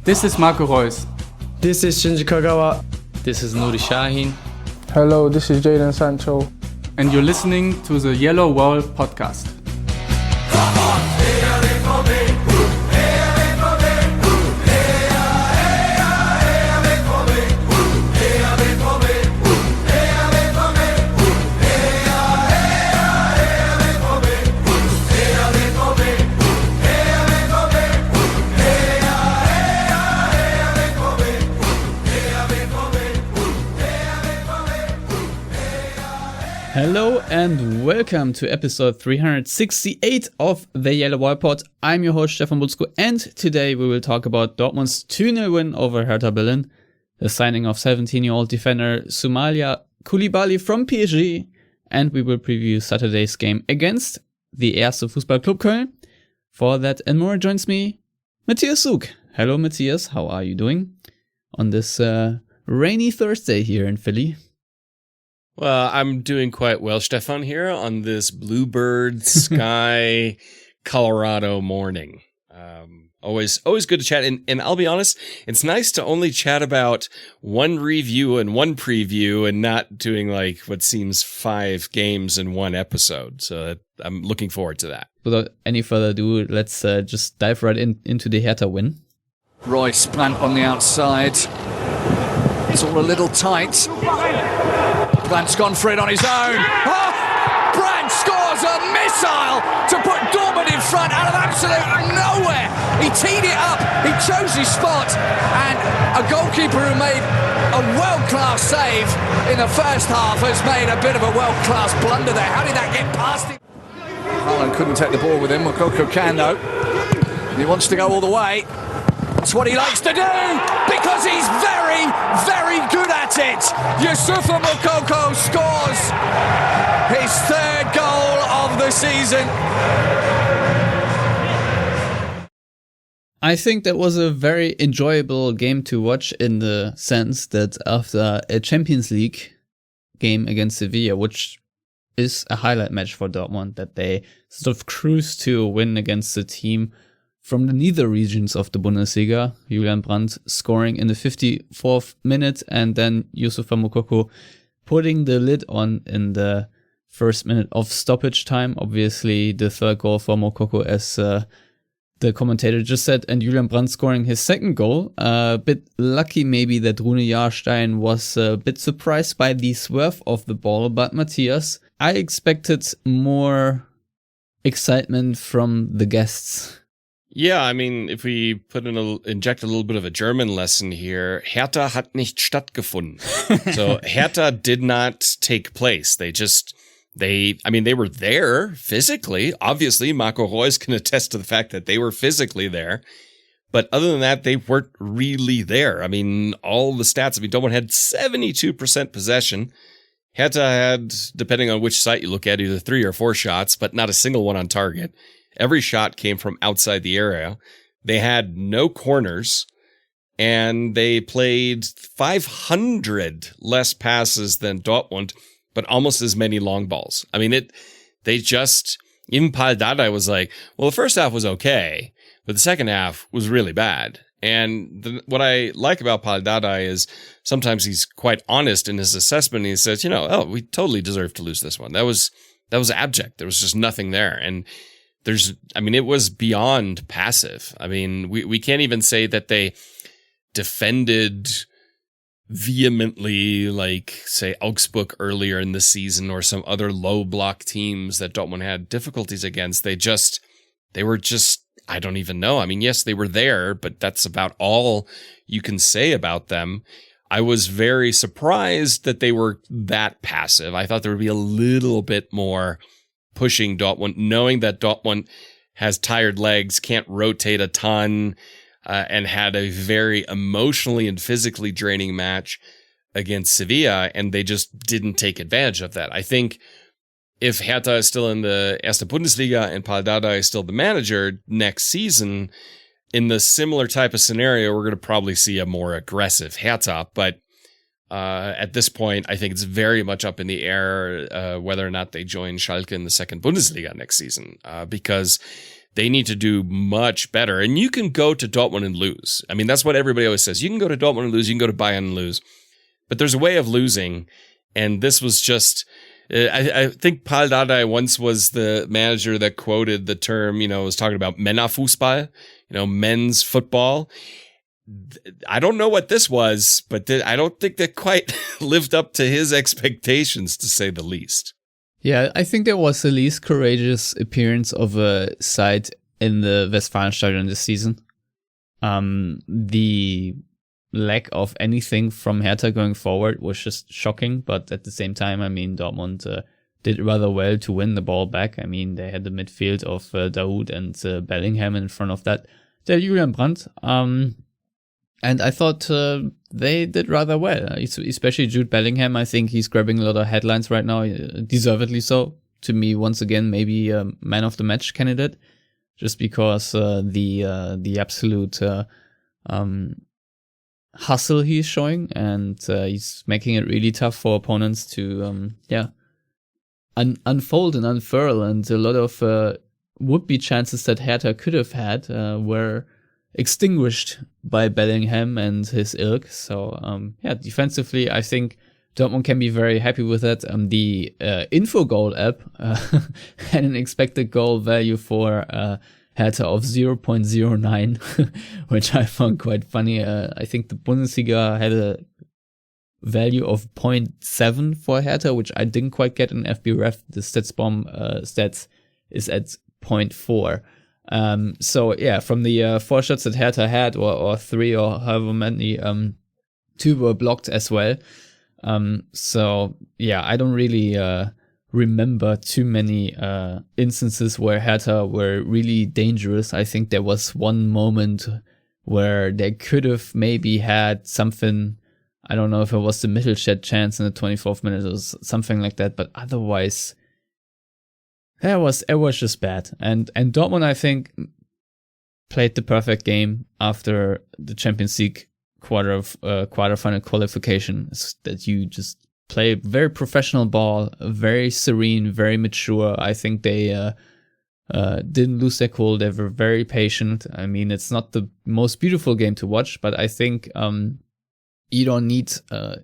This is Marco Reus. This is Shinji Kagawa. This is Nuri Shahin. Hello, this is Jadon Sancho. And you're listening to the Yellowwall podcast. Hello and welcome to episode 368 of the Yellowwallpod. I'm your host Stefan Butzko, and today we will talk about Dortmund's 2-0 win over Hertha Berlin, the signing of 17-year-old defender Soumaila Coulibaly from PSG, and we will preview Saturday's game against the Erste Fußballclub Köln. For that and more joins me Matthias Zug. Hello Matthias, how are you doing on this rainy Thursday here in Philly? Well, I'm doing quite well, Stefan, here on this bluebird sky Colorado morning. Always good to chat. And I'll be honest, it's nice to only chat about one review and one preview and not doing like what seems 5 games in one episode. So I'm looking forward to that. Without any further ado, let's just dive right into the Hertha win. Royce, Brandt on the outside. It's all a little tight. Brandt's gone for it on his own. Oh! Brandt scores a missile to put Dortmund in front out of absolute nowhere. He teed it up, he chose his spot, and a goalkeeper who made a world-class save in the first half has made a bit of a world-class blunder there. How did that get past him? Haaland couldn't take the ball with him. Moukoko can, though. He wants to go all the way. That's what he likes to do, because he's very, very good at it. Youssoufa Moukoko scores his 3rd goal of the season. I think that was a very enjoyable game to watch, in the sense that after a Champions League game against Sevilla, which is a highlight match for Dortmund, that they sort of cruise to a win against the team from the nether regions of the Bundesliga. Julian Brandt scoring in the 54th minute, and then Youssoufa Moukoko putting the lid on in the first minute of stoppage time. Obviously, the 3rd goal for Moukoko, as the commentator just said, and Julian Brandt scoring his 2nd goal. A bit lucky maybe that Rune Jahrstein was a bit surprised by the swerve of the ball, but Matthias, I expected more excitement from the guests. Yeah, I mean, if we inject a little bit of a German lesson here, Hertha hat nicht stattgefunden. So Hertha did not take place. They were there physically. Obviously, Marco Reus can attest to the fact that they were physically there. But other than that, they weren't really there. I mean, all the stats, Dortmund had 72% possession. Hertha had, depending on which site you look at, either 3 or 4 shots, but not a single one on target. Every shot came from outside the area. They had no corners, and they played 500 less passes than Dortmund, but almost as many long balls. I mean, even Paul Dardai was like, well, the first half was okay, but the second half was really bad. And what I like about Paul Dardai is sometimes he's quite honest in his assessment. He says, we totally deserved to lose this one. That was abject. There was just nothing there. And it was beyond passive. I mean, we can't even say that they defended vehemently like, say, Augsburg earlier in the season or some other low block teams that Dortmund had difficulties against. They were just, I don't even know. I mean, yes, they were there, but that's about all you can say about them. I was very surprised that they were that passive. I thought there would be a little bit more pushing Dortmund, knowing that Dortmund has tired legs, can't rotate a ton, and had a very emotionally and physically draining match against Sevilla, and they just didn't take advantage of that. I think if Hertha is still in the Erste Bundesliga and Paul Dardai is still the manager next season, in the similar type of scenario, we're going to probably see a more aggressive Hertha, but at this point, I think it's very much up in the air whether or not they join Schalke in the 2nd Bundesliga next season, because They need to do much better. And you can go to Dortmund and lose. I mean, that's what everybody always says. You can go to Dortmund and lose. You can go to Bayern and lose. But there's a way of losing. And this was just, I think Paul Dardai once was the manager that quoted the term, was talking about Männerfußball, men's football. I don't know what this was, but I don't think that quite lived up to his expectations, to say the least. Yeah, I think that was the least courageous appearance of a side in the Westfalenstadion this season. The lack of anything from Hertha going forward was just shocking, but at the same time, I mean, Dortmund did rather well to win the ball back. I mean, they had the midfield of Dahoud and Bellingham in front of that. Julian Brandt. And I thought they did rather well, especially Jude Bellingham. I think he's grabbing a lot of headlines right now, deservedly so. To me, once again, maybe a man of the match candidate, just because the absolute hustle he's showing, and he's making it really tough for opponents to unfold and unfurl. And a lot of would-be chances that Hertha could have had were extinguished by Bellingham and his ilk. So, defensively, I think Dortmund can be very happy with that. The Infogol app had an expected goal value for Hertha of 0.09, which I found quite funny. I think the Bundesliga had a value of 0.7 for Hertha, which I didn't quite get in FBref. The StatsBomb stats is at 0.4. So yeah, from the 4 shots that Hertha had, or 3 or however many, 2 were blocked as well. So yeah, I don't really remember too many instances where Hertha were really dangerous. I think there was one moment where they could have maybe had something. I don't know if it was the Mittelstädt chance in the 24th minute or something like that, but otherwise, it was just bad. And Dortmund, I think, played the perfect game after the Champions League quarterfinal qualification. That you just play very professional ball, very serene, very mature. I think they didn't lose their cool. They were very patient. I mean, it's not the most beautiful game to watch, but I think you don't need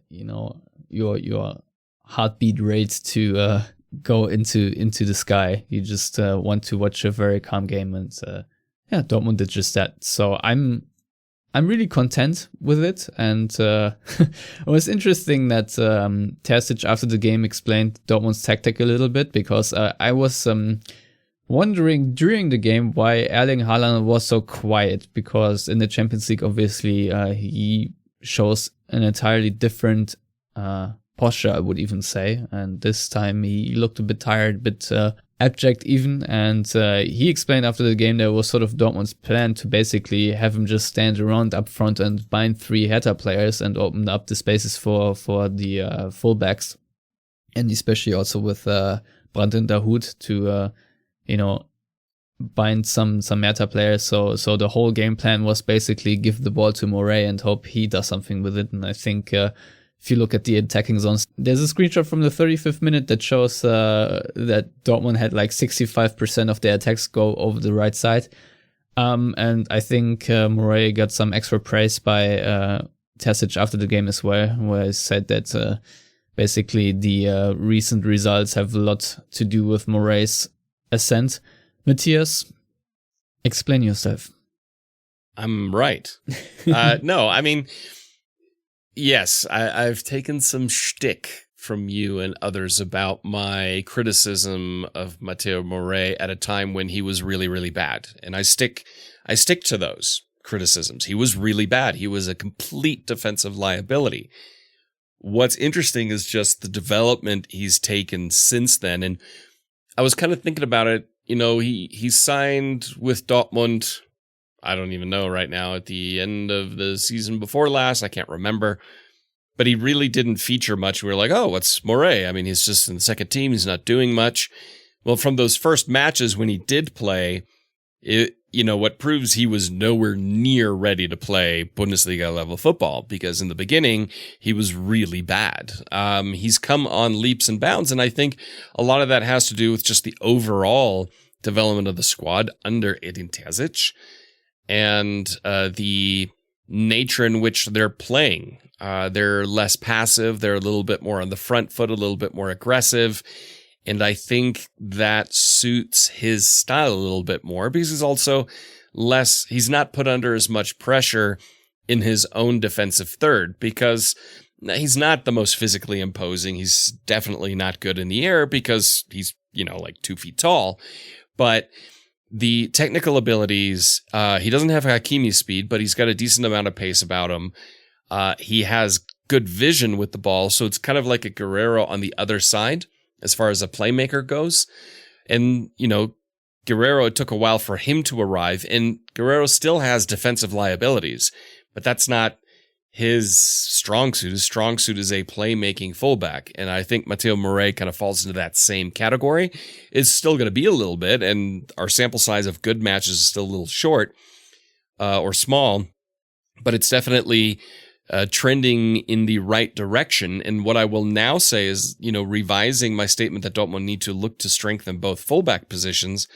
your heartbeat rates to go into the sky. You just want to watch a very calm game, and Dortmund did just that. So I'm really content with it, and it was interesting that Terzic after the game explained Dortmund's tactic a little bit, because I was wondering during the game why Erling Haaland was so quiet, because in the Champions League, obviously, he shows an entirely different posture, I would even say. And this time he looked a bit tired, a bit abject even. And he explained after the game that was sort of Dortmund's plan to basically have him just stand around up front and bind 3 Hertha players and open up the spaces for the fullbacks. And especially also with Brandt and Dahoud to, bind some Hertha players. So the whole game plan was basically give the ball to Moret and hope he does something with it. And I think if you look at the attacking zones, there's a screenshot from the 35th minute that shows that Dortmund had like 65% of their attacks go over the right side. And I think Moret got some extra praise by Terzic after the game as well, where he said that basically the recent results have a lot to do with Moret's ascent. Matthias, explain yourself. I'm right. No, I mean, yes, I've taken some shtick from you and others about my criticism of Matteo Moret at a time when he was really, really bad. And I stick to those criticisms. He was really bad. He was a complete defensive liability. What's interesting is just the development he's taken since then. And I was kind of thinking about it. He signed with Dortmund, I don't even know right now, at the end of the season before last. I can't remember. But he really didn't feature much. We were like, oh, what's Moret? I mean, he's just in the second team. He's not doing much. Well, from those first matches when he did play, what proves he was nowhere near ready to play Bundesliga level football, because in the beginning, he was really bad. He's come on leaps and bounds, and I think a lot of that has to do with just the overall development of the squad under Edin Terzic and the nature in which they're playing. They're less passive. They're a little bit more on the front foot, a little bit more aggressive. And I think that suits his style a little bit more because he's not put under as much pressure in his own defensive third because he's not the most physically imposing. He's definitely not good in the air because he's, like 2 feet tall. But the technical abilities, he doesn't have Hakimi's speed, but he's got a decent amount of pace about him. He has good vision with the ball, so it's kind of like a Guerrero on the other side as far as a playmaker goes. And, Guerrero, it took a while for him to arrive, and Guerrero still has defensive liabilities, but that's not his strong suit. His strong suit is a playmaking fullback, and I think Matteo Morey kind of falls into that same category. It's still going to be a little bit, and our sample size of good matches is still a little short or small, but it's definitely trending in the right direction. And what I will now say is, revising my statement that Dortmund need to look to strengthen both fullback positions.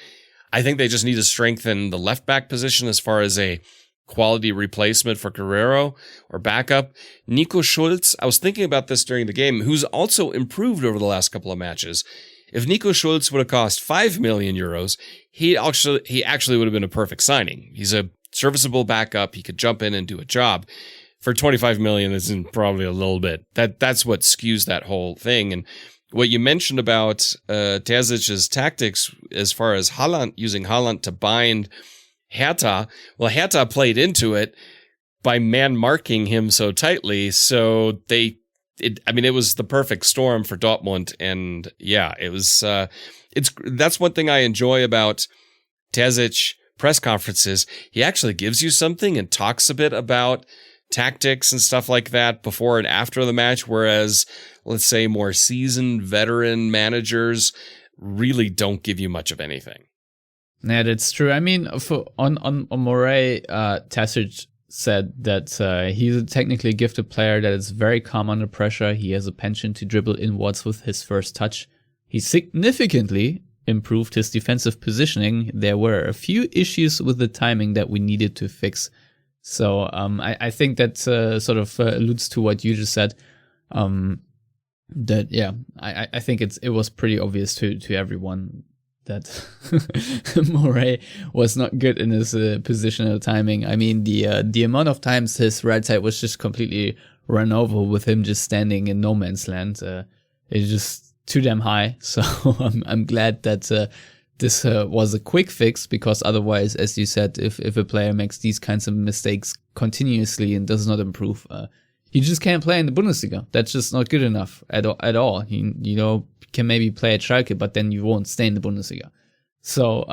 I think they just need to strengthen the left back position as far as a quality replacement for Guerrero or backup. Nico Schulz, I was thinking about this during the game, who's also improved over the last couple of matches. If Nico Schulz would have cost 5 million euros, he actually would have been a perfect signing. He's a serviceable backup. He could jump in and do a job. For 25 million, isn't probably a little bit. That's what skews that whole thing. And what you mentioned about Terzic's tactics as far as using Haaland to bind Hertha, well, Hertha played into it by man marking him so tightly. So it was the perfect storm for Dortmund. And yeah, it was. That's one thing I enjoy about Terzic press conferences. He actually gives you something and talks a bit about tactics and stuff like that before and after the match, whereas, let's say, more seasoned veteran managers really don't give you much of anything. Yeah, that's true. I mean, on Morey, Terzic said that he's a technically gifted player that is very calm under pressure. He has a penchant to dribble inwards with his first touch. He significantly improved his defensive positioning. There were a few issues with the timing that we needed to fix. So I think that sort of alludes to what you just said. I think it was pretty obvious to everyone that Morey was not good in his positional timing. I mean, the amount of times his right side was just completely run over with him just standing in no man's land. It's just too damn high. So I'm glad that this was a quick fix, because otherwise, as you said, if a player makes these kinds of mistakes continuously and does not improve, he just can't play in the Bundesliga. That's just not good enough at all. He, can maybe play at Schalke, but then you won't stay in the Bundesliga. So,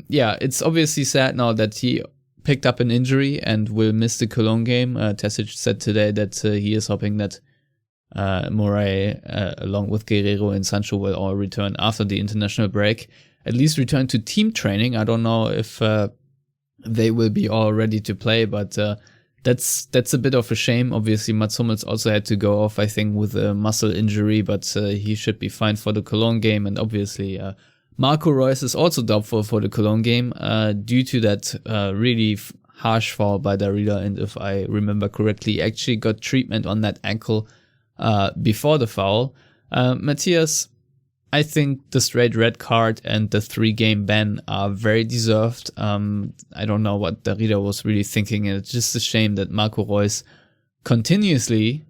it's obviously sad now that he picked up an injury and will miss the Cologne game. Terzic said today that he is hoping that Morey, along with Guerrero and Sancho, will all return after the international break. At least return to team training. I don't know if they will be all ready to play, but that's a bit of a shame. Obviously, Mats Hummels also had to go off, I think, with a muscle injury, but he should be fine for the Cologne game. And obviously, Marco Reus is also doubtful for the Cologne game due to that really harsh foul by Darida. And if I remember correctly, he actually got treatment on that ankle before the foul. Matthias, I think the straight red card and the 3-game ban are very deserved. I don't know what Darida was really thinking. It's just a shame that Marco Reus continuously,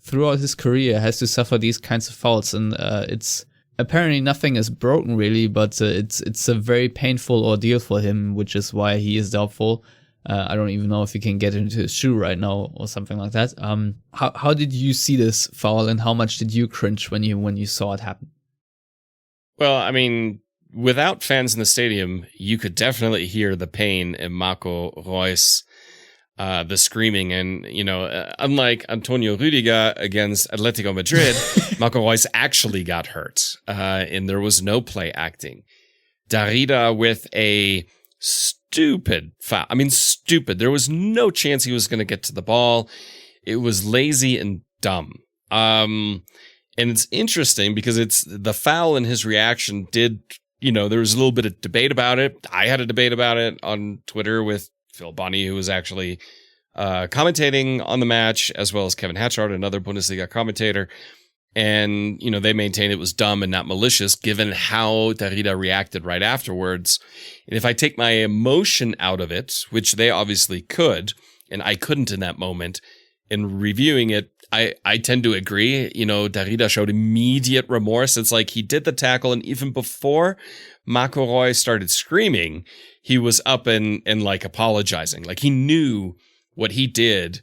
throughout his career, has to suffer these kinds of fouls. And it's apparently nothing is broken really, but it's a very painful ordeal for him, which is why he is doubtful. I don't even know if he can get into his shoe right now or something like that. How did you see this foul, and how much did you cringe when you saw it happen? Well, I mean, without fans in the stadium, you could definitely hear the pain in Marco Reus, the screaming. And, unlike Antonio Rüdiger against Atletico Madrid, Marco Reus actually got hurt, and there was no play acting. Darida with a stupid foul. I mean, stupid. There was no chance he was going to get to the ball. It was lazy and dumb. And it's interesting because the foul and his reaction did there was a little bit of debate about it. I had a debate about it on Twitter with Phil Bonney, who was actually commentating on the match, as well as Kevin Hatchard, another Bundesliga commentator. And, they maintained it was dumb and not malicious, given how Darida reacted right afterwards. And if I take my emotion out of it, which they obviously could, and I couldn't in that moment, in reviewing it, I tend to agree. Darida showed immediate remorse. It's like he did the tackle, and even before Marco Reus started screaming, he was up and like apologizing. Like he knew what he did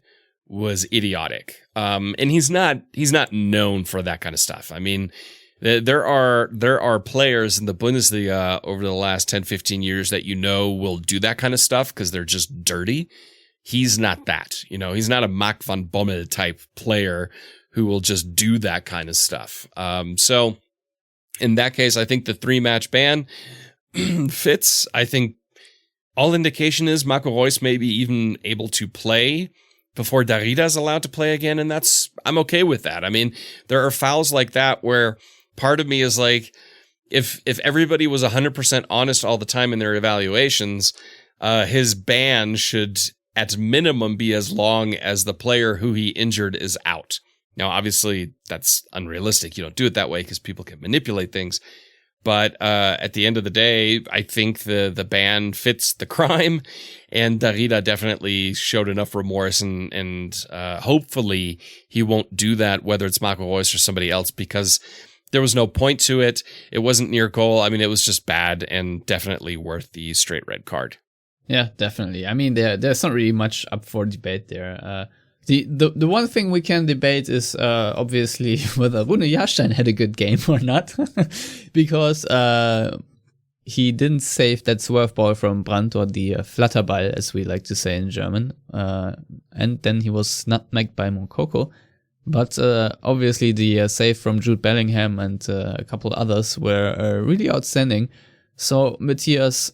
was idiotic. And he's not known for that kind of stuff. I mean, there are players in the Bundesliga over the last 10, 15 years that will do that kind of stuff because they're just dirty. He's not that. He's not a Mark van Bommel type player who will just do that kind of stuff. So in that case, I think the 3-match ban fits. I think all indication is Marco Reus may be even able to play before Darida is allowed to play again, and I'm okay with that. I mean, there are fouls like that where part of me is like, if everybody was 100% honest all the time in their evaluations, his ban should at minimum be as long as the player who he injured is out. Now, obviously, that's unrealistic. You don't do it that way because people can manipulate things. But at the end of the day, I think the ban fits the crime, and Darida definitely showed enough remorse, and hopefully he won't do that, whether it's Marco Reus or somebody else, because there was no point to it. It wasn't near goal. I mean, it was just bad and definitely worth the straight red card. Yeah, definitely. I mean, there's not really much up for debate there. The one thing we can debate is obviously whether Rune Jahrstein had a good game or not, because he didn't save that swerve ball from Brandt, or the Flatterball, as we like to say in German, and then he was nutmegged by Moukoko. But obviously the save from Jude Bellingham and a couple others were really outstanding. So Matthias,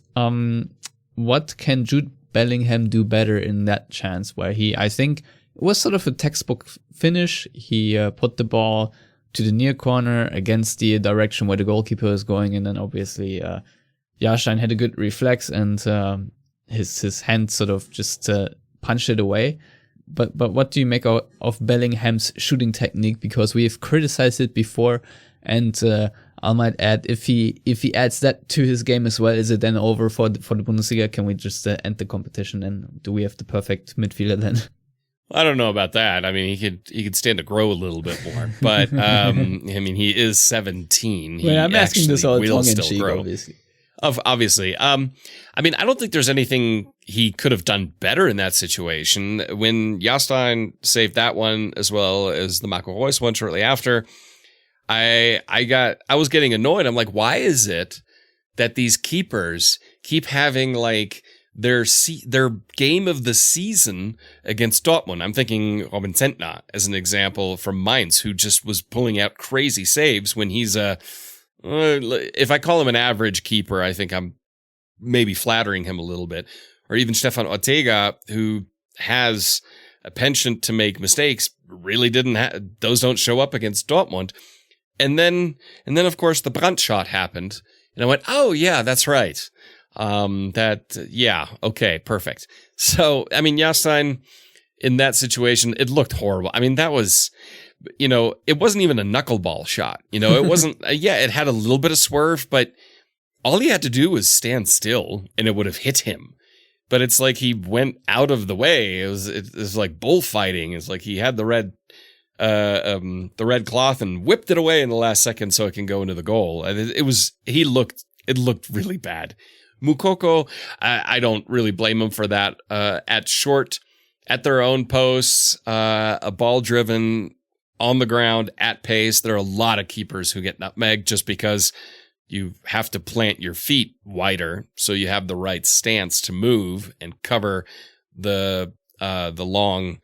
what can Jude Bellingham do better in that chance where I think it was sort of a textbook finish. He put the ball to the near corner against the direction where the goalkeeper is going, and then obviously Jahrstein had a good reflex, and his hand sort of just punched it away. But what do you make of Bellingham's shooting technique? Because we have criticized it before, and I might add, if he adds that to his game as well, is it then over for the Bundesliga? Can we just end the competition, and do we have the perfect midfielder then? I don't know about that. I mean, he could stand to grow a little bit more, but I mean, he is 17. I'm asking this all tongue in cheek, obviously. Obviously. I mean, I don't think there's anything he could have done better in that situation. When Jahrstein saved that one, as well as the Marco Reus one shortly after, I was getting annoyed. I'm like, why is it that these keepers keep having like their game of the season against Dortmund? I'm thinking Robin Zentner as an example from Mainz, who just was pulling out crazy saves when he's if I call him an average keeper, I think I'm maybe flattering him a little bit. Or even Stefan Ortega, who has a penchant to make mistakes, really those don't show up against Dortmund. And then of course the Brandt shot happened, and I went, oh yeah, that's right. Okay, perfect. So, I mean, Jahrstein in that situation, it looked horrible. I mean, that was, it wasn't even a knuckleball shot. It wasn't, it had a little bit of swerve, but all he had to do was stand still and it would have hit him. But it's like he went out of the way. It was like bullfighting. It's like he had the red cloth and whipped it away in the last second so it can go into the goal. It looked really bad. Moukoko, I don't really blame him for that. At their own posts, a ball driven on the ground at pace. There are a lot of keepers who get nutmegged just because you have to plant your feet wider so you have the right stance to move and cover the long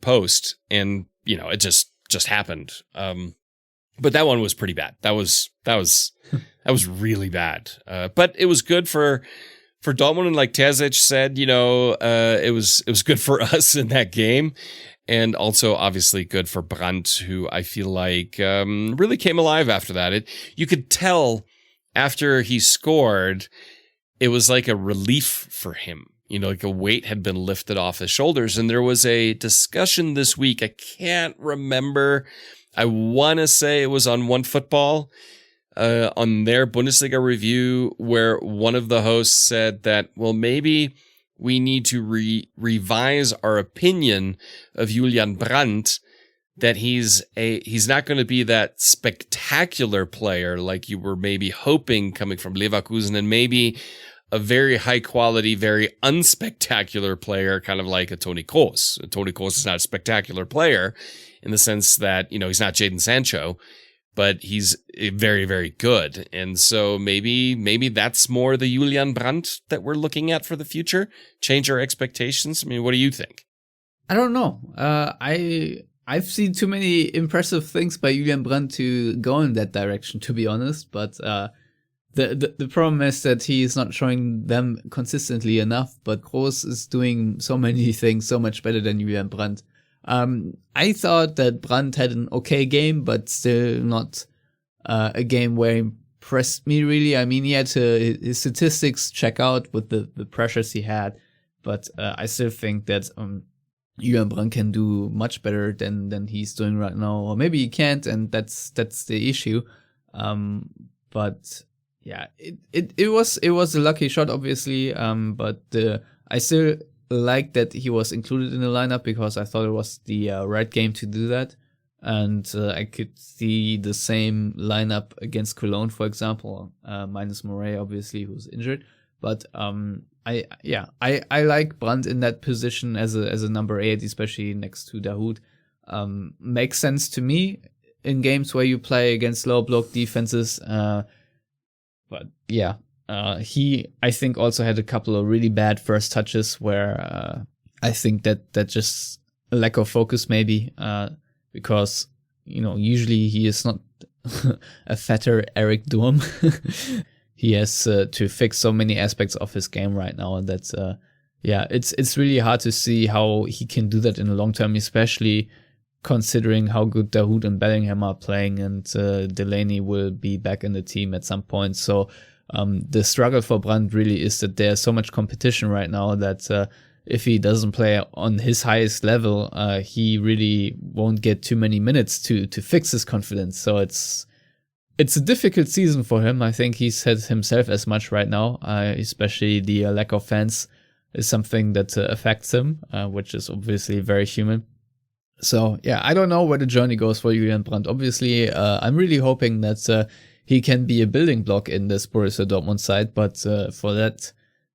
post, and it just happened. But that one was pretty bad. That was really bad. But it was good for Dortmund, and like Terzic said, it was good for us in that game, and also obviously good for Brandt, who I feel like really came alive after that. You could tell after he scored, it was like a relief for him. Like a weight had been lifted off his shoulders. And there was a discussion this week. I can't remember. I want to say it was on OneFootball, on their Bundesliga review, where one of the hosts said that, well, maybe we need to revise our opinion of Julian Brandt, that he's not going to be that spectacular player like you were maybe hoping coming from Leverkusen, and maybe a very high quality, very unspectacular player, kind of like a Toni Kroos. Toni Kroos is not a spectacular player in the sense that, he's not Jadon Sancho, but he's very, very good. And so maybe that's more the Julian Brandt that we're looking at for the future. Change our expectations. I mean, what do you think? I don't know. I've seen too many impressive things by Julian Brandt to go in that direction, to be honest. But the problem is that he is not showing them consistently enough. But Kroos is doing so many things so much better than Julian Brandt. I thought that Brandt had an okay game, but still not a game where he impressed me really. I mean, he had his statistics check out with the pressures he had, but I still think that Julian Brandt can do much better than he's doing right now, or maybe he can't, and that's the issue. But yeah, it was a lucky shot, obviously. But I still like that he was included in the lineup because I thought it was the right game to do that, and I could see the same lineup against Cologne, for example, minus Moret, obviously, who's injured. But I like Brandt in that position as a number 8, especially next to Dahoud. Makes sense to me in games where you play against low block defenses. But yeah, he, I think, also had a couple of really bad first touches where I think that just a lack of focus maybe, because, usually he is not a fatter Eric Durm. He has to fix so many aspects of his game right now, and that's it's really hard to see how he can do that in the long term, especially considering how good Dahoud and Bellingham are playing, and Delaney will be back in the team at some point. So the struggle for Brandt really is that there's so much competition right now that if he doesn't play on his highest level, he really won't get too many minutes to fix his confidence. So it's a difficult season for him. I think he said himself as much right now, especially the lack of fans is something that affects him, which is obviously very human. So yeah, I don't know where the journey goes for Julian Brandt. Obviously, I'm really hoping that he can be a building block in this Borussia Dortmund side, but for that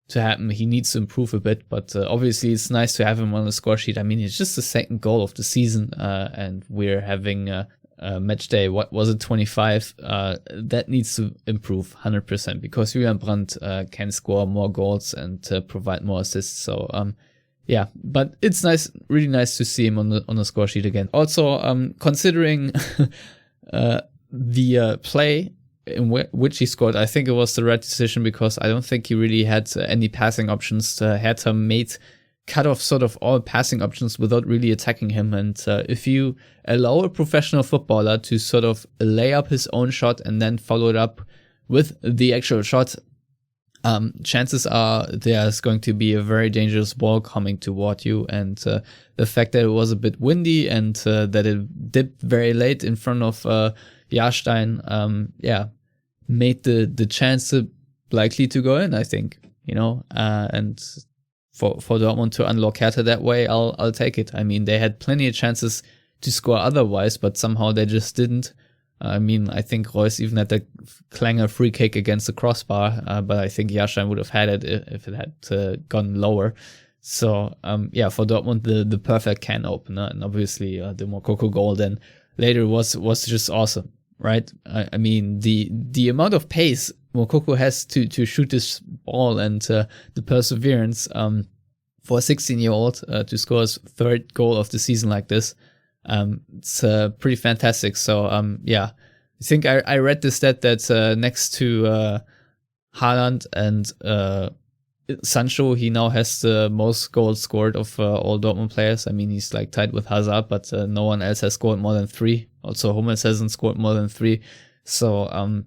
to happen, he needs to improve a bit. But obviously, it's nice to have him on the score sheet. I mean, it's just the second goal of the season, and we're having match day, what was it, 25? That needs to improve 100% because Julian Brandt can score more goals and provide more assists. So yeah, but it's nice, really nice to see him on the score sheet again. Also, considering the play in which he scored, I think it was the right decision because I don't think he really had any passing options. Hertha made cut off sort of all passing options without really attacking him. And if you allow a professional footballer to sort of lay up his own shot and then follow it up with the actual shot, chances are there's going to be a very dangerous ball coming toward you. And the fact that it was a bit windy and that it dipped very late in front of Jahrstein, made the chance likely to go in, I think, and for Dortmund to unlock Hertha that way, I'll take it. I mean, they had plenty of chances to score otherwise, but somehow they just didn't. I mean, I think Reus even had the clanger free kick against the crossbar, but I think Jahrstein would have had it if it had gone lower. So, for Dortmund, the perfect can opener, and obviously the Moukoko goal then later was just awesome, right? I mean, the amount of pace Moukoko has to shoot this ball and the perseverance for a 16-year-old to score his third goal of the season like this, it's pretty fantastic. So I think I read the stat that next to Haaland and Sancho, he now has the most goals scored of all Dortmund players. I mean, he's like tied with Hazard, but no one else has scored more than 3. Also, Hummels hasn't scored more than 3. So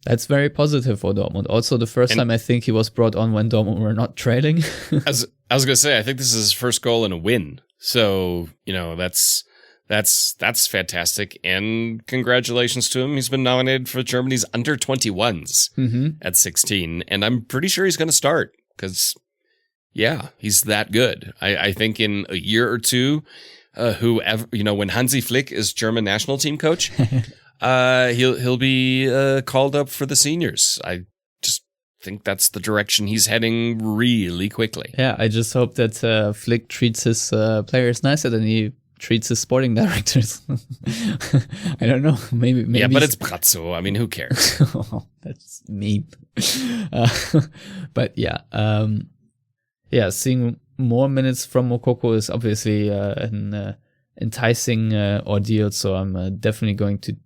That's very positive for Dortmund. Also, the first time I think he was brought on when Dortmund were not trailing. I was going to say, I think this is his first goal in a win. So, that's fantastic. And congratulations to him. He's been nominated for Germany's under 21s at 16. And I'm pretty sure he's going to start because, he's that good. I think in a year or two, whoever, when Hansi Flick is German national team coach, he'll be called up for the seniors. I just think that's the direction he's heading really quickly. Yeah, I just hope that Flick treats his players nicer than he treats his sporting directors. I don't know. Maybe. Yeah, but it's Brazzo. I mean, who cares? Oh, that's mean. But seeing more minutes from Moukoko is obviously an enticing ordeal. So I'm definitely going to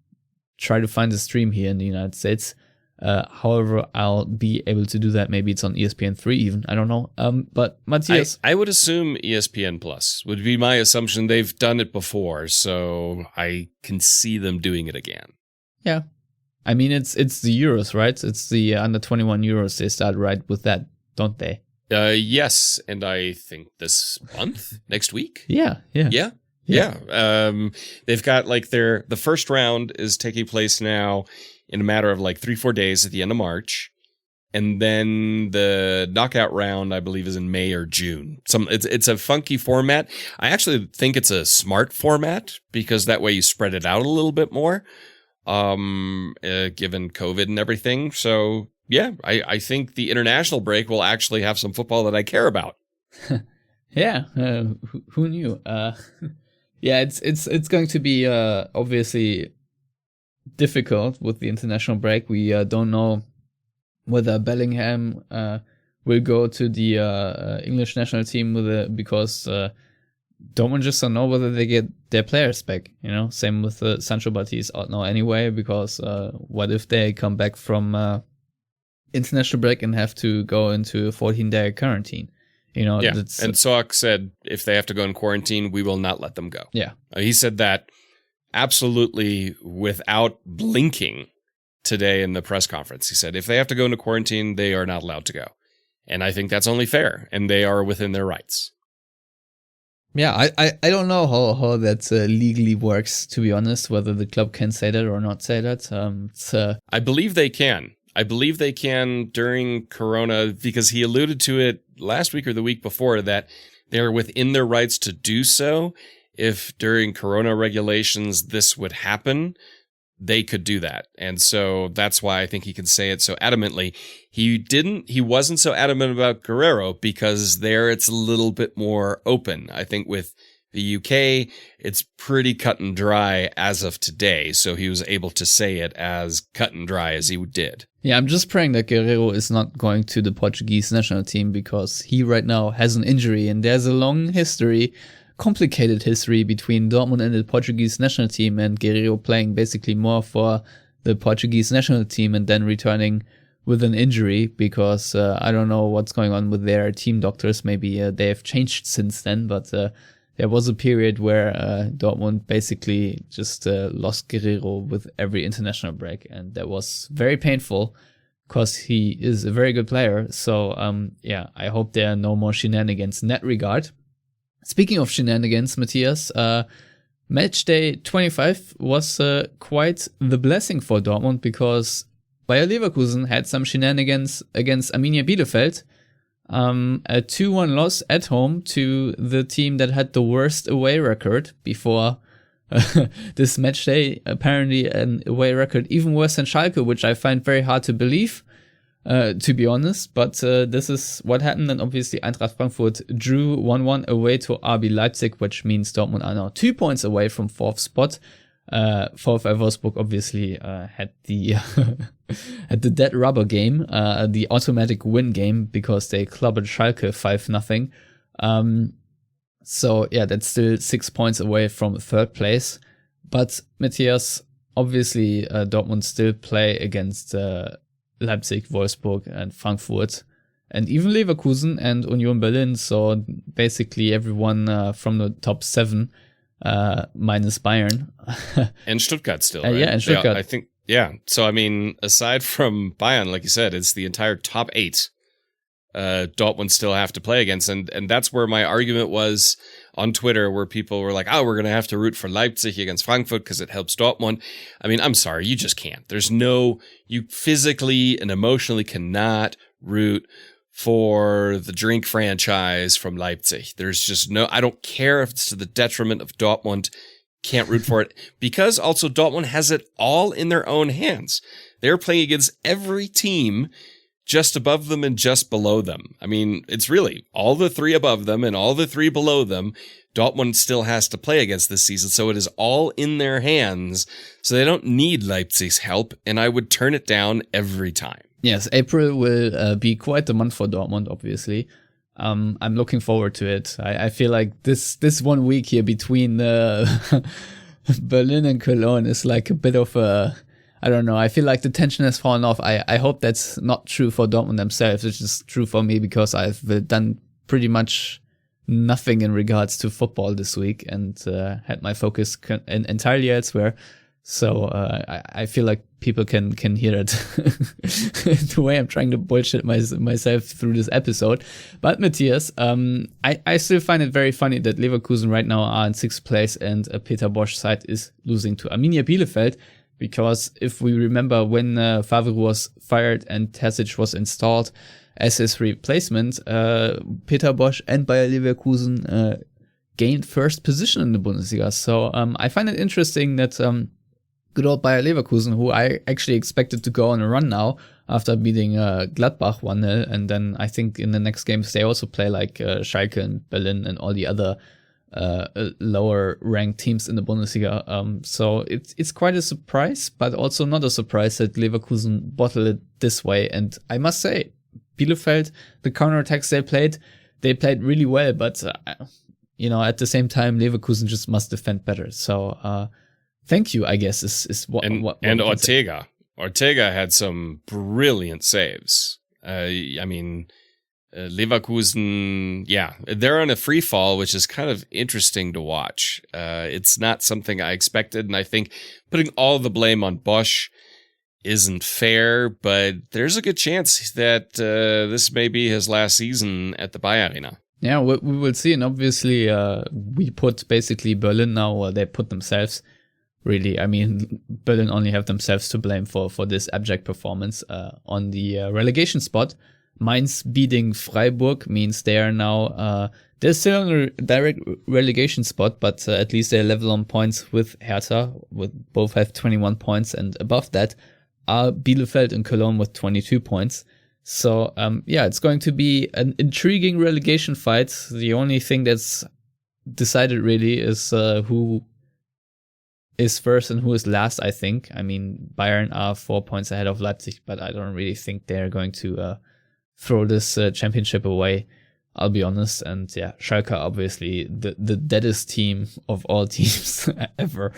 try to find a stream here in the United States. However, I'll be able to do that. Maybe it's on ESPN3 even. I don't know. But Matthias, I would assume ESPN Plus would be my assumption. They've done it before, so I can see them doing it again. Yeah. I mean, it's the Euros, right? It's the under 21 Euros. They start right with that, don't they? Yes, and I think this month, next week. Yeah. They've got the first round is taking place now in a matter of 3-4 days at the end of March. And then the knockout round, I believe, is in May or June. It's a funky format. I actually think it's a smart format because that way you spread it out a little bit more, given COVID and everything. So, I think the international break will actually have some football that I care about. Yeah, who knew? It's going to be obviously difficult with the international break. We don't know whether Bellingham will go to the English national team because Dortmund just don't know whether they get their players back. Same with Sancho, but he's out now anyway because what if they come back from international break and have to go into a 14-day quarantine? And Soak said if they have to go in quarantine, we will not let them go. Yeah. He said that absolutely without blinking today in the press conference. He said if they have to go into quarantine, they are not allowed to go. And I think that's only fair, and they are within their rights. Yeah, I don't know how that legally works, to be honest, whether the club can say that or not say that. I believe they can. I believe they can during Corona because he alluded to it last week or the week before that they're within their rights to do so. If during Corona regulations this would happen, they could do that. And so that's why I think he can say it so adamantly. He wasn't so adamant about Guerrero because there it's a little bit more open. I think with the UK, it's pretty cut and dry as of today. So he was able to say it as cut and dry as he did. Yeah, I'm just praying that Guerrero is not going to the Portuguese national team because he right now has an injury and there's a long complicated history between Dortmund and the Portuguese national team, and Guerrero playing basically more for the Portuguese national team and then returning with an injury because I don't know what's going on with their team doctors. Maybe they have changed since then, but there was a period where Dortmund basically just lost Guerrero with every international break, and that was very painful because he is a very good player. So I hope there are no more shenanigans in that regard. Speaking of shenanigans, Matthias, match day 25 was quite the blessing for Dortmund because Bayer Leverkusen had some shenanigans against Arminia Bielefeld. A 2-1 loss at home to the team that had the worst away record before this match day. Apparently an away record even worse than Schalke, which I find very hard to believe. To be honest, but this is what happened, and obviously Eintracht Frankfurt drew 1-1 away to RB Leipzig, which means Dortmund are now 2 points away from 4th spot. VfL Wolfsburg obviously had the had the dead rubber game, the automatic win game, because they clobbered Schalke 5-0. So yeah, that's still 6 points away from 3rd place. But Matthias, obviously Dortmund still play against Leipzig, Wolfsburg, and Frankfurt, and even Leverkusen and Union Berlin. So basically everyone from the top 7, minus Bayern. And Stuttgart still, right? Yeah, and Stuttgart. I think Yeah. So, I mean, aside from Bayern, like you said, it's the entire top 8 Dortmund still have to play against. And that's where my argument was on Twitter, where people were like, oh, we're going to have to root for Leipzig against Frankfurt because it helps Dortmund. I mean, I'm sorry, you just can't. You physically and emotionally cannot root for the drink franchise from Leipzig. There's just I don't care if it's to the detriment of Dortmund, can't root for it, because also Dortmund has it all in their own hands. They're playing against every team just above them and just below them. I mean, it's really all the 3 above them and all the 3 below them. Dortmund still has to play against this season, so it is all in their hands. So they don't need Leipzig's help, and I would turn it down every time. Yes, April will be quite the month for Dortmund, obviously. I'm looking forward to it. I feel like this 1 week here between Berlin and Cologne is like a bit of a, I don't know. I feel like the tension has fallen off. I hope that's not true for Dortmund themselves. It's just true for me because I've done pretty much nothing in regards to football this week and had my focus entirely elsewhere. So I feel like people can hear it the way I'm trying to bullshit myself through this episode. But Matthias, I still find it very funny that Leverkusen right now are in 6th place and Peter Bosch's side is losing to Arminia Bielefeld. Because if we remember when Favre was fired and Terzic was installed as his replacement, Peter Bosch and Bayer Leverkusen gained first position in the Bundesliga. So I find it interesting that good old Bayer Leverkusen, who I actually expected to go on a run now after beating Gladbach 1-0. And then I think in the next games they also play like Schalke and Berlin and all the other lower ranked teams in the Bundesliga. So it's quite a surprise, but also not a surprise that Leverkusen bottled it this way. And I must say, Bielefeld, the counterattacks they played really well, but at the same time, Leverkusen just must defend better. So thank you, I guess, is what. And Ortega. Ortega had some brilliant saves. Leverkusen, they're on a free fall, which is kind of interesting to watch. It's not something I expected, and I think putting all the blame on Bosch isn't fair, but there's a good chance that this may be his last season at the Bayer Arena. Yeah, we will see, and obviously we put basically Berlin now, or they put themselves, really. I mean, Berlin only have themselves to blame for this abject performance on the relegation spot. Mainz beating Freiburg means they are now, they're still on a direct relegation spot, but at least they're level on points with Hertha, both have 21 points, and above that are Bielefeld and Cologne with 22 points. So, it's going to be an intriguing relegation fight. The only thing that's decided really is who is first and who is last, I think. I mean, Bayern are 4 points ahead of Leipzig, but I don't really think they're going to throw this championship away, I'll be honest. And Schalke, obviously the deadest team of all teams ever.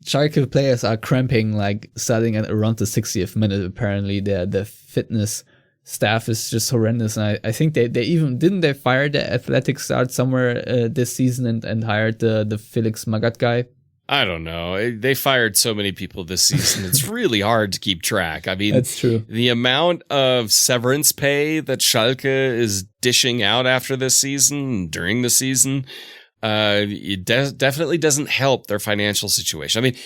Schalke players are cramping, like starting at around the 60th minute. Apparently their fitness staff is just horrendous, and I think they even didn't they fire the athletic start somewhere this season and hired the Felix Magath guy. I don't know. They fired so many people this season. It's really hard to keep track. I mean, that's true. The amount of severance pay that Schalke is dishing out after this season, during the season, it definitely doesn't help their financial situation. I mean,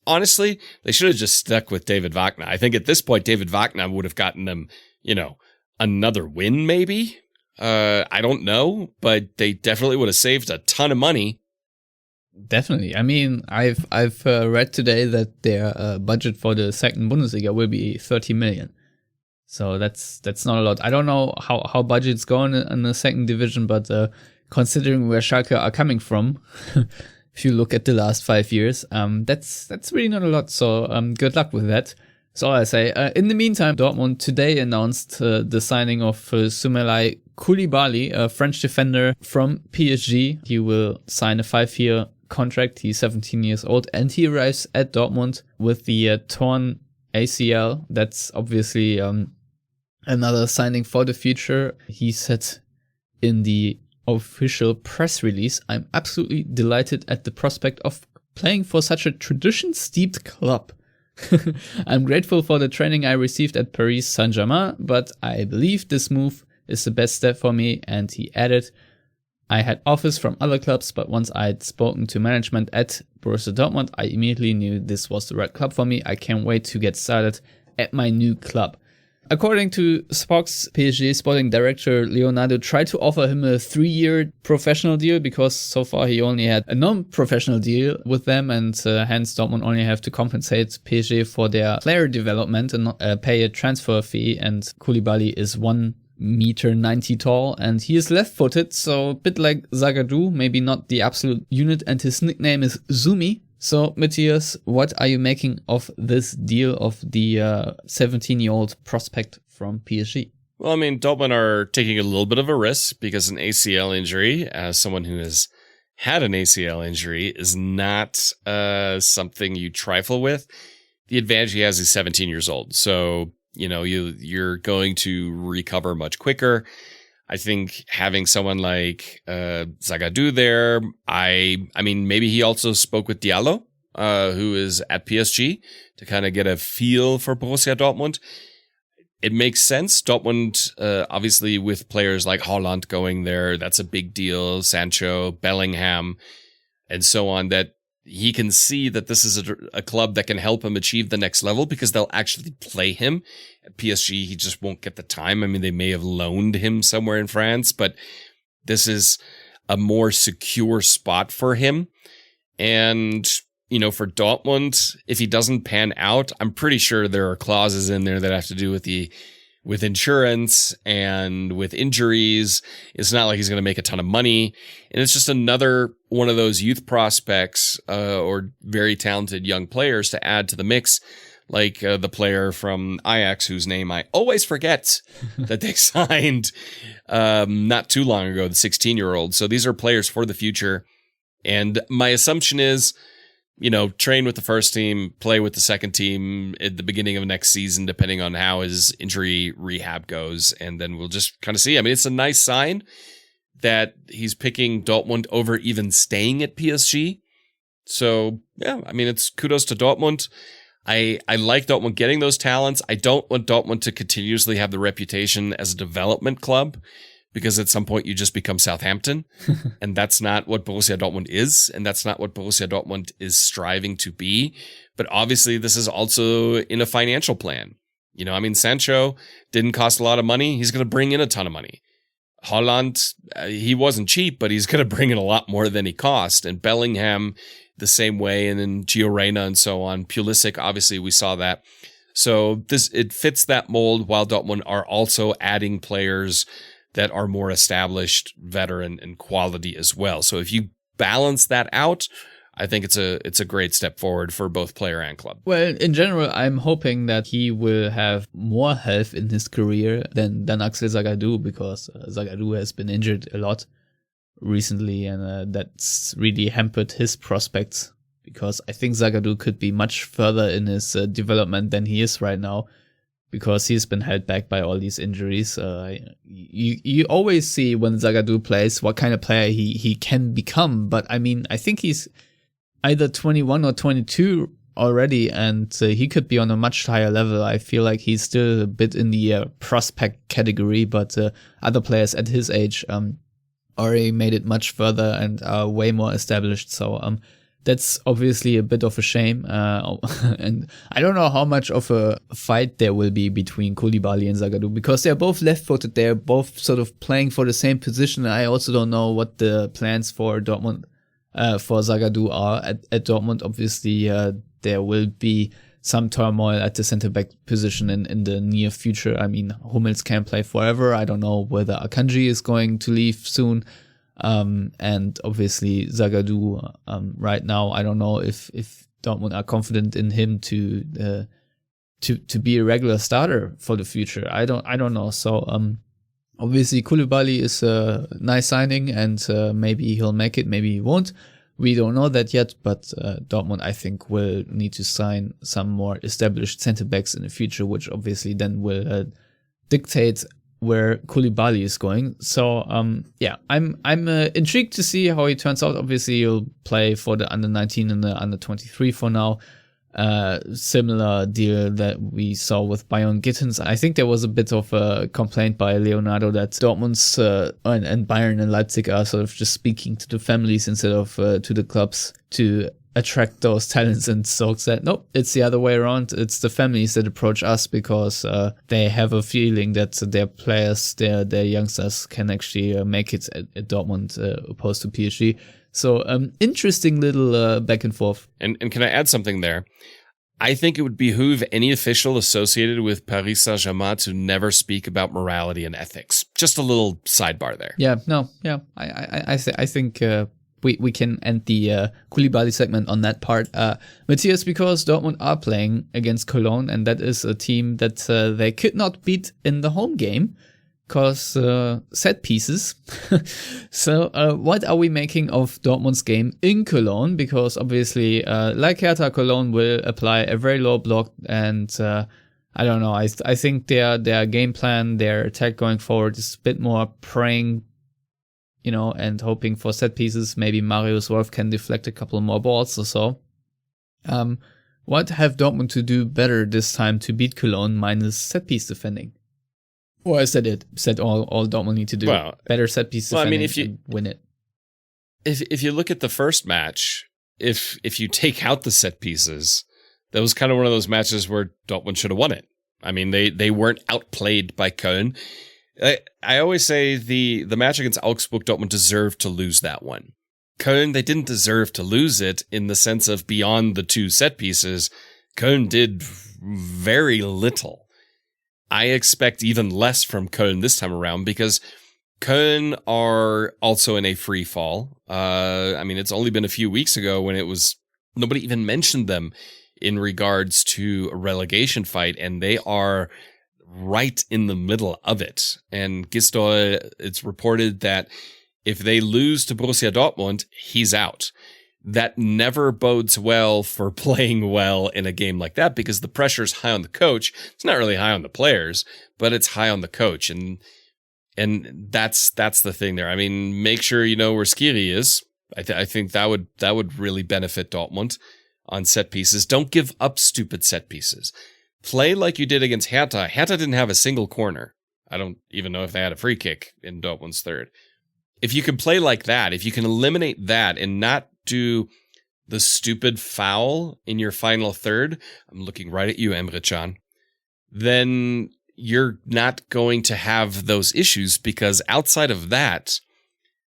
honestly, they should have just stuck with David Wagner. I think at this point, David Wagner would have gotten them, another win maybe. I don't know, but they definitely would have saved a ton of money. Definitely. I mean, I've read today that their budget for the second Bundesliga will be 30 million. So that's not a lot. I don't know how budgets go in the second division, but considering where Schalke are coming from, if you look at the last 5 years, that's really not a lot. So good luck with that. That's all I say. In the meantime, Dortmund today announced the signing of Soumaila Coulibaly, a French defender from PSG. He will sign a 5-year contract. He's 17 years old, and he arrives at Dortmund with the torn ACL. That's obviously another signing for the future. He said in the official press release, "I'm absolutely delighted at the prospect of playing for such a tradition-steeped club. I'm grateful for the training I received at Paris Saint-Germain, but I believe this move is the best step for me. And he added, I had offers from other clubs, but once I'd spoken to management at Borussia Dortmund, I immediately knew this was the right club for me. I can't wait to get started at my new club. According to Spock's PSG sporting director, Leonardo tried to offer him a 3-year professional deal because so far he only had a non-professional deal with them, and hence Dortmund only have to compensate PSG for their player development and not pay a transfer fee. And Coulibaly is 1 meter 90 tall and he is left-footed, so a bit like Zagadou, maybe not the absolute unit, and his nickname is Zumi. So, Matthias, what are you making of this deal of the 17-year-old prospect from PSG? Well, I mean, Dortmund are taking a little bit of a risk because an ACL injury, as someone who has had an ACL injury, is not something you trifle with. The advantage he has is 17 years old. So, you know, you're going to recover much quicker. I think having someone like Zagadou there, I mean, maybe he also spoke with Diallo, who is at PSG, to kind of get a feel for Borussia Dortmund. It makes sense. Dortmund, obviously, with players like Haaland going there, that's a big deal. Sancho, Bellingham, and so on, that he can see that this is a club that can help him achieve the next level because they'll actually play him. At PSG, he just won't get the time. I mean, they may have loaned him somewhere in France, but this is a more secure spot for him. And, you know, for Dortmund, if he doesn't pan out, I'm pretty sure there are clauses in there that have to do with insurance and with injuries. It's not like he's going to make a ton of money. And it's just another one of those youth prospects or very talented young players to add to the mix, like the player from Ajax, whose name I always forget that they signed not too long ago, the 16-year-old. So these are players for the future. And my assumption is, you know, train with the first team, play with the second team at the beginning of next season, depending on how his injury rehab goes. And then we'll just kind of see. I mean, it's a nice sign that he's picking Dortmund over even staying at PSG. So, yeah, I mean, it's kudos to Dortmund. I like Dortmund getting those talents. I don't want Dortmund to continuously have the reputation as a development club, because at some point you just become Southampton, and that's not what Borussia Dortmund is, and that's not what Borussia Dortmund is striving to be. But obviously this is also in a financial plan. You know, I mean, Sancho didn't cost a lot of money. He's going to bring in a ton of money. Haaland, he wasn't cheap, but he's going to bring in a lot more than he cost. And Bellingham the same way, and then Gio Reyna and so on. Pulisic, obviously we saw that. So it fits that mold, while Dortmund are also adding players that are more established, veteran, and quality as well. So if you balance that out, I think it's a great step forward for both player and club. Well, in general, I'm hoping that he will have more health in his career than Dan-Axel Zagadou, because Zagadou has been injured a lot recently, and that's really hampered his prospects, because I think Zagadou could be much further in his development than he is right now, because he's been held back by all these injuries. You always see when Zagadou plays what kind of player he can become. But I mean, I think he's either 21 or 22 already, and he could be on a much higher level. I feel like he's still a bit in the prospect category, but other players at his age already made it much further and are way more established. So that's obviously a bit of a shame. And I don't know how much of a fight there will be between Coulibaly and Zagadou, because they're both left-footed. They're both sort of playing for the same position. I also don't know what the plans for Dortmund, for Zagadou are at Dortmund. Obviously, there will be some turmoil at the center-back position in the near future. I mean, Hummels can't play forever. I don't know whether Akanji is going to leave soon. And obviously Zagadou, right now, I don't know if Dortmund are confident in him to be a regular starter for the future. I don't know. So, obviously Coulibaly is a nice signing, and maybe he'll make it, maybe he won't. We don't know that yet, but Dortmund, I think, will need to sign some more established center backs in the future, which obviously then will dictate where Coulibaly is going. So I'm intrigued to see how he turns out. Obviously, he'll play for the under 19 and the under 23 for now. Similar deal that we saw with Bayern Gittens. I think there was a bit of a complaint by Leonardo that Dortmund's and Bayern and Leipzig are sort of just speaking to the families instead of to the clubs to attract those talents, and Stoke said, nope, it's the other way around. It's the families that approach us because they have a feeling that their players, their youngsters can actually make it at Dortmund opposed to PSG. So interesting little back and forth. And can I add something there? I think it would behoove any official associated with Paris Saint-Germain to never speak about morality and ethics. Just a little sidebar there. I think we can end the Coulibaly segment on that part. Matthias, because Dortmund are playing against Cologne, and that is a team that they could not beat in the home game because set pieces. So what are we making of Dortmund's game in Cologne? Because obviously, like Hertha, Cologne will apply a very low block, and I don't know. I think their game plan, their attack going forward is a bit more praying, and hoping for set pieces. Maybe Marius Wolf can deflect a couple more balls or so. What have Dortmund to do better this time to beat Cologne minus set piece defending? Or is that it? Is that all Dortmund need to do? Well, better set piece defending and win it. If you look at the first match, if you take out the set pieces, that was kind of one of those matches where Dortmund should have won it. I mean, they weren't outplayed by Köln. I always say the match against Augsburg, Dortmund deserved to lose that one. Köln, they didn't deserve to lose it in the sense of beyond the two set pieces. Köln did very little. I expect even less from Köln this time around because Köln are also in a free fall. It's only been a few weeks ago when it was nobody even mentioned them in regards to a relegation fight, and they are right in the middle of it. And Gistol, it's reported that if they lose to Borussia Dortmund, he's out. That never bodes well for playing well in a game like that because the pressure is high on the coach. It's not really high on the players, but it's high on the coach. And that's the thing there. I mean, make sure you know where Skiri is. I think that would really benefit Dortmund on set pieces. Don't give up stupid set pieces. Play like you did against Hertha. Hertha didn't have a single corner. I don't even know if they had a free kick in Dortmund's third. If you can play like that, if you can eliminate that and not do the stupid foul in your final third, I'm looking right at you, Emre Can, then you're not going to have those issues because outside of that,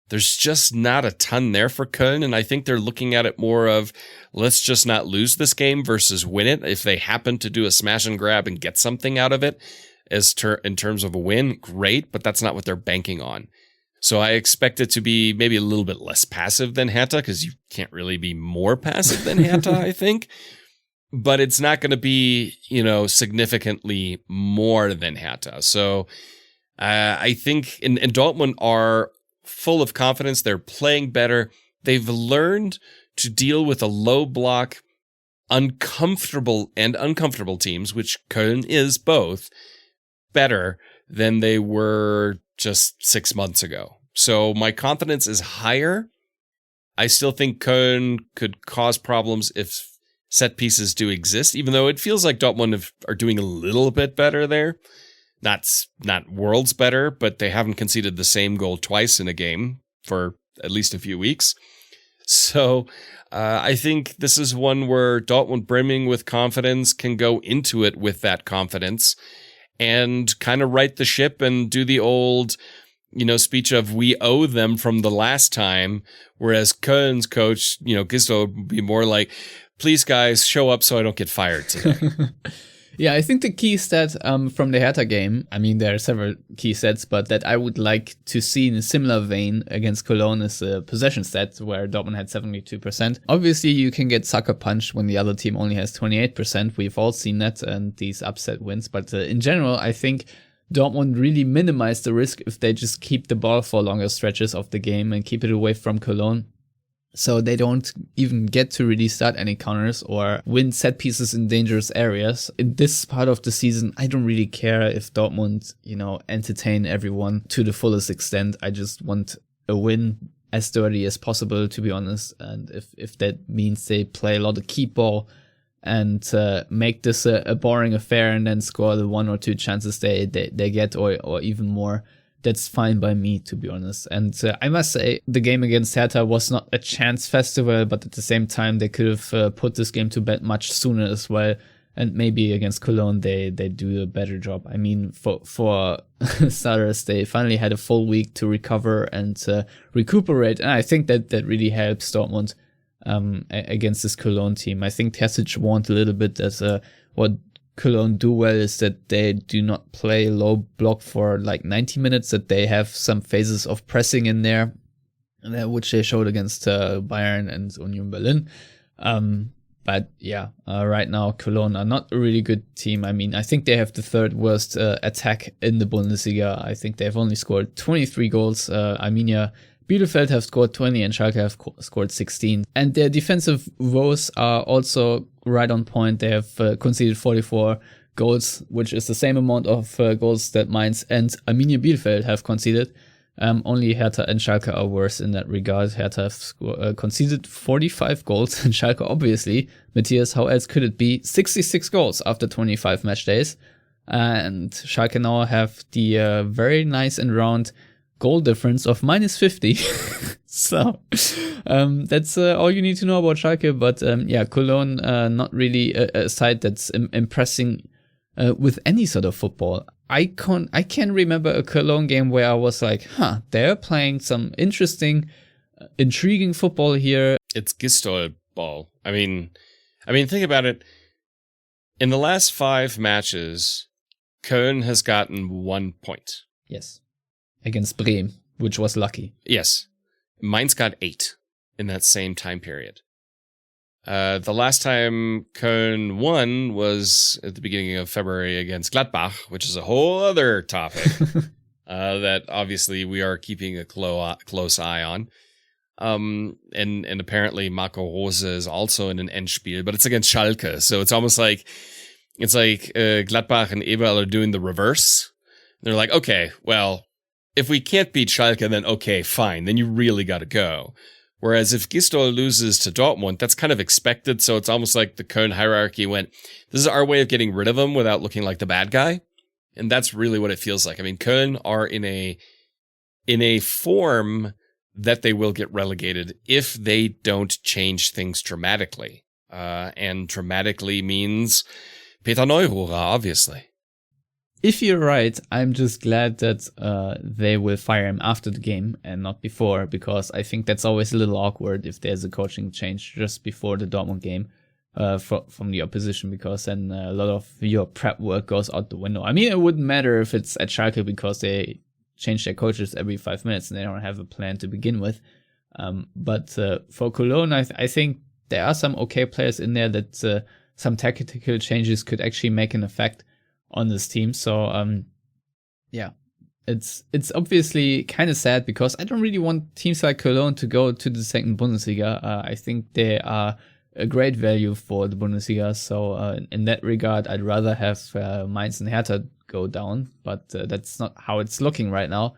there's just not a ton there for Köln, and I think they're looking at it more of, let's just not lose this game versus win it. If they happen to do a smash and grab and get something out of it in terms of a win, great, but that's not what they're banking on. So I expect it to be maybe a little bit less passive than Hertha, because you can't really be more passive than Hertha, I think. But it's not going to be, significantly more than Hertha. So I think, and Dortmund are full of confidence. They're playing better. They've learned to deal with a low block, uncomfortable teams, which Köln is both, better than they were just 6 months ago. So my confidence is higher. I still think Köln could cause problems if set pieces do exist, even though it feels like Dortmund are doing a little bit better there. Not worlds better, but they haven't conceded the same goal twice in a game for at least a few weeks. So I think this is one where Dortmund, brimming with confidence, can go into it with that confidence and kind of right the ship and do the old, speech of we owe them from the last time. Whereas Köln's coach, Gisdol, would be more like, please guys, show up so I don't get fired today. Yeah, I think the key stat from the Hertha game, there are several key stats, but that I would like to see in a similar vein against Cologne is a possession stat, where Dortmund had 72%. Obviously, you can get sucker punched when the other team only has 28%. We've all seen that and these upset wins. But in general, I think Dortmund really minimize the risk if they just keep the ball for longer stretches of the game and keep it away from Cologne. So they don't even get to really start any counters or win set pieces in dangerous areas. In this part of the season, I don't really care if Dortmund, entertain everyone to the fullest extent. I just want a win as dirty as possible, to be honest. And if that means they play a lot of keep ball and make this a boring affair and then score the 1 or 2 chances they get or even more, that's fine by me, to be honest. And I must say, the game against Hertha was not a chance festival, but at the same time, they could have put this game to bed much sooner as well. And maybe against Cologne, they do a better job. I mean, for starters, they finally had a full week to recover and recuperate. And I think that really helps Dortmund against this Cologne team. I think Terzic warned a little bit as what Cologne do well is that they do not play low block for like 90 minutes, that they have some phases of pressing in there, which they showed against Bayern and Union Berlin. But yeah, right now Cologne are not a really good team. I mean, I think they have the 3rd worst attack in the Bundesliga. I think they've only scored 23 goals. Arminia Bielefeld have scored 20 and Schalke have scored 16. And their defensive woes are also right on point. They have conceded 44 goals, which is the same amount of goals that Mainz and Arminia Bielefeld have conceded. Only Hertha and Schalke are worse in that regard. Hertha have conceded 45 goals and Schalke, obviously. Matthias, how else could it be? 66 goals after 25 match days. And Schalke now have the very nice and round goal difference of minus 50. So that's all you need to know about Schalke. But Cologne, not really a side that's impressing with any sort of football. I can't remember a Cologne game where I was like, they're playing some interesting, intriguing football here. It's Gistol ball. I mean, think about it. In the last 5 matches, Köln has gotten 1 point. Yes. Against Bremen, which was lucky. Yes. Mainz got 8 in that same time period. The last time Köln won was at the beginning of February against Gladbach, which is a whole other topic that obviously we are keeping a close eye on. And apparently Marco Rose is also in an Endspiel, but it's against Schalke. So it's almost like Gladbach and Eberl are doing the reverse. They're like, okay, well, if we can't beat Schalke, then okay, fine. Then you really got to go. Whereas if Gistol loses to Dortmund, that's kind of expected. So it's almost like the Köln hierarchy went, this is our way of getting rid of him without looking like the bad guy. And that's really what it feels like. I mean, Köln are in a form that they will get relegated if they don't change things dramatically. And dramatically means Peter Neururer, obviously. If you're right, I'm just glad that they will fire him after the game and not before, because I think that's always a little awkward if there's a coaching change just before the Dortmund game from the opposition, because then a lot of your prep work goes out the window. I mean, it wouldn't matter if it's at Schalke because they change their coaches every 5 minutes and they don't have a plan to begin with. But for Cologne, I think there are some okay players in there that some tactical changes could actually make an effect on this team. So it's obviously kind of sad because I don't really want teams like Cologne to go to the second Bundesliga. I think they are a great value for the Bundesliga. So in that regard, I'd rather have Mainz and Hertha go down, but that's not how it's looking right now.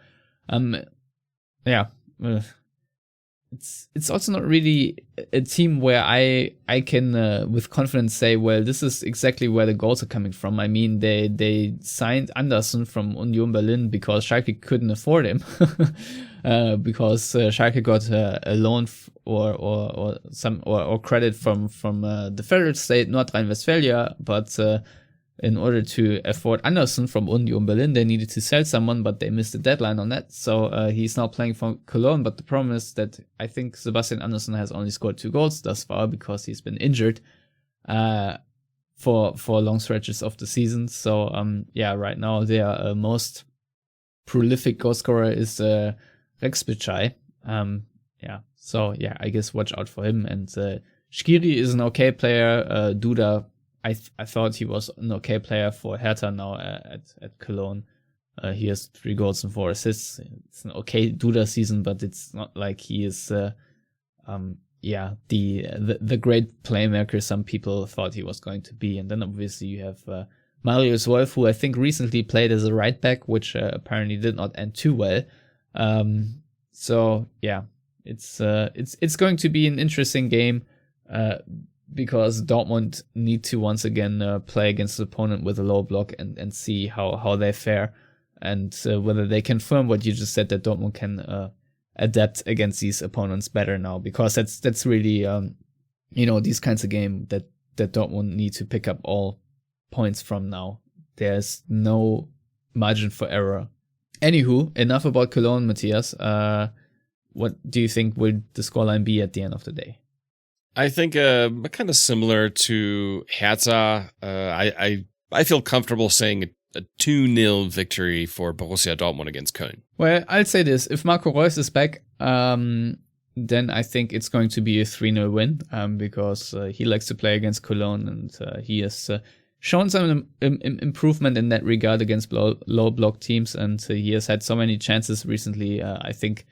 It's also not really a team where I can with confidence say, well, this is exactly where the goals are coming from. I mean, they signed Anderson from Union Berlin because Schalke couldn't afford him, because Schalke got a loan or credit from the federal state North Rhine-Westphalia, but in order to afford Anderson from Union Berlin, they needed to sell someone, but they missed the deadline on that. So he's now playing for Cologne. But the problem is that I think Sebastian Anderson has only scored 2 goals thus far because he's been injured for long stretches of the season. So right now their most prolific goal scorer is Rex Bichai. So I guess watch out for him. And Shqiri is an okay player. Duda, I thought he was an okay player for Hertha now at Cologne. He has 3 goals and 4 assists. It's an okay Duda season, but it's not like he is the great playmaker some people thought he was going to be. And then obviously you have Marius Wolf, who I think recently played as a right back, which apparently did not end too well. So yeah, it's going to be an interesting game because Dortmund need to once again play against the opponent with a low block and see how they fare, and whether they confirm what you just said, that Dortmund can adapt against these opponents better now, because that's really these kinds of game that Dortmund need to pick up all points from now. There's no margin for error. Anywho, enough about Cologne, Matthias. What do you think will the scoreline be at the end of the day? I think kind of similar to Hertha. I feel comfortable saying a 2-0 victory for Borussia Dortmund against Köln. Well, I'll say this. If Marco Reus is back, then I think it's going to be a 3-0 win, because he likes to play against Cologne, and he has shown some improvement in that regard against low block teams, and he has had so many chances recently. I think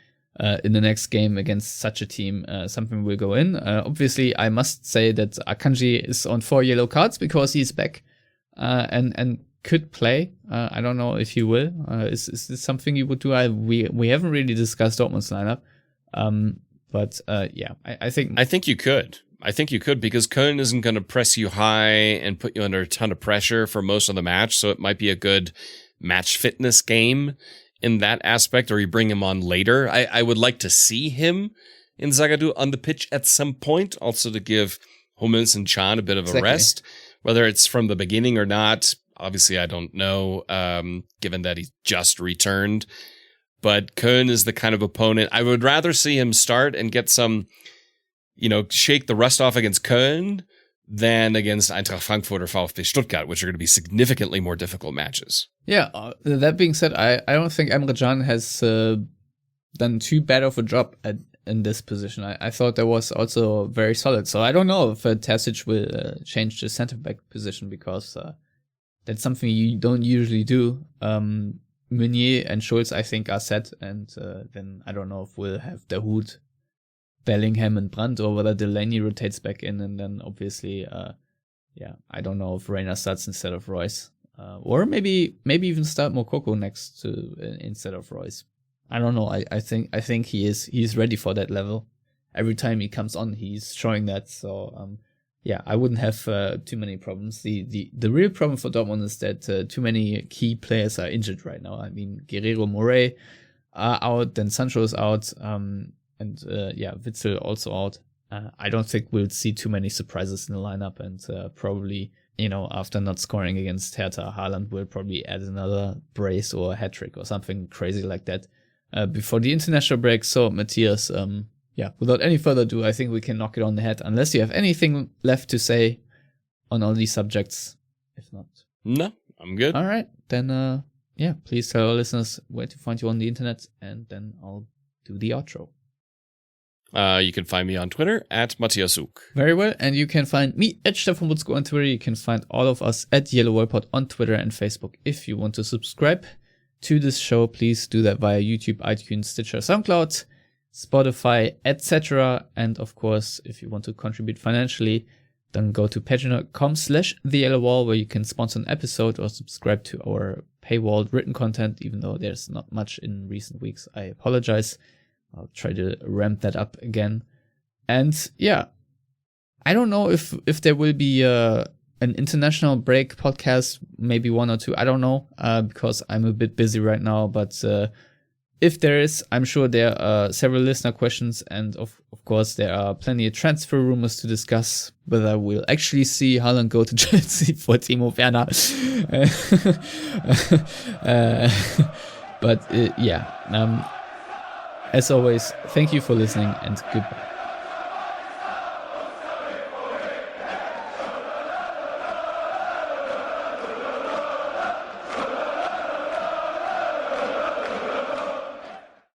in the next game against such a team, something will go in. Obviously, I must say that Akanji is on 4 yellow cards because he's back and could play. I don't know if he will. Is this something you would do? We haven't really discussed Dortmund's lineup, but I think you could. I think you could, because Köln isn't going to press you high and put you under a ton of pressure for most of the match, so it might be a good match fitness game in that aspect, or you bring him on later. I would like to see him in Zagadou on the pitch at some point, also to give Hummels and Can a bit of a rest. Whether it's from the beginning or not, obviously I don't know, given that he just returned. But Köln is the kind of opponent I would rather see him start and get some, shake the rust off against Köln than against Eintracht Frankfurt or VfB Stuttgart, which are going to be significantly more difficult matches. Yeah, that being said, I don't think Emre Can has done too bad of a job in this position. I thought that was also very solid. So I don't know if Terzic will change the center-back position, because that's something you don't usually do. Meunier and Schulz, I think, are set, and then I don't know if we'll have Dahoud, Bellingham and Brandt, or whether Delaney rotates back in, and then obviously, I don't know if Reina starts instead of Royce, or maybe even start Moukoko next to instead of Royce. I don't know. I think he's ready for that level. Every time he comes on, he's showing that. So I wouldn't have too many problems. The real problem for Dortmund is that too many key players are injured right now. I mean, Guerrero, Moret are out, then Sancho is out. And Witzel also out. I don't think we'll see too many surprises in the lineup, and probably, after not scoring against Hertha, Haaland will probably add another brace or a hat-trick or something crazy like that before the international break. So, Matthias, without any further ado, I think we can knock it on the head, unless you have anything left to say on all these subjects. If not, no, I'm good. All right, then, please tell our listeners where to find you on the internet, and then I'll do the outro. You can find me on Twitter at Matthias Zug. Very well, and you can find me at Stefan Butzko on Twitter. You can find all of us at Yellowwallpod on Twitter and Facebook. If you want to subscribe to this show, please do that via YouTube, iTunes, Stitcher, SoundCloud, Spotify, etc. And of course, if you want to contribute financially, then go to patreon.com/theyellowwall, where you can sponsor an episode or subscribe to our paywalled written content, even though there's not much in recent weeks. I apologize. I'll try to ramp that up again. And I don't know if there will be an international break podcast, maybe one or two. I don't know, because I'm a bit busy right now. But if there is, I'm sure there are several listener questions. And of course, there are plenty of transfer rumors to discuss, whether we'll actually see Haaland go to Chelsea for Timo Werner. As always, thank you for listening, and goodbye.